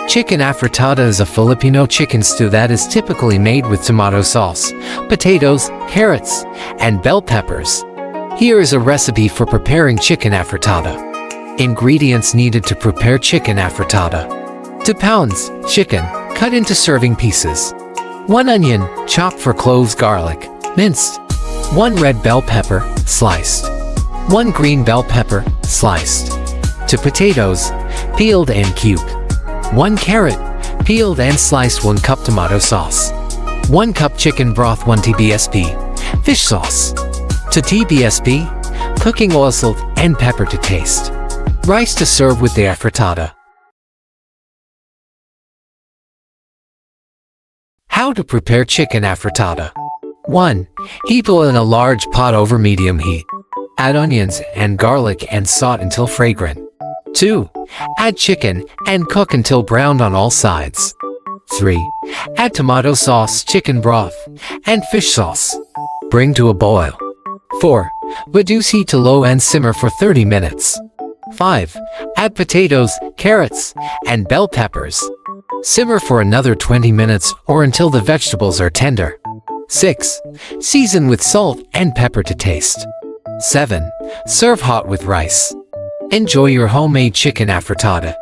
Chicken afritada is a Filipino chicken stew that is typically made with tomato sauce, potatoes, carrots, and bell peppers. Here is a recipe for preparing chicken afritada. Ingredients needed to prepare chicken afritada: 2 pounds chicken, cut into serving pieces. 1 onion, chopped for cloves, garlic, minced. 1 red bell pepper, sliced. 1 green bell pepper, sliced. 2 potatoes, peeled and cubed. 1 carrot, peeled and sliced. 1 cup tomato sauce. 1 cup chicken broth. 1 tbsp, fish sauce. 2 tbsp, cooking oil, salt, and pepper to taste. Rice to serve with the afritada. How to prepare chicken afritada. 1. Heat oil in a large pot over medium heat. Add onions and garlic and saute until fragrant. 2. Add chicken and cook until browned on all sides. 3. Add tomato sauce, chicken broth, and fish sauce. Bring to a boil. 4. Reduce heat to low and simmer for 30 minutes. 5. Add potatoes, carrots, and bell peppers. Simmer for another 20 minutes or until the vegetables are tender. 6. Season with salt and pepper to taste. 7. Serve hot with rice. Enjoy your homemade chicken afritada.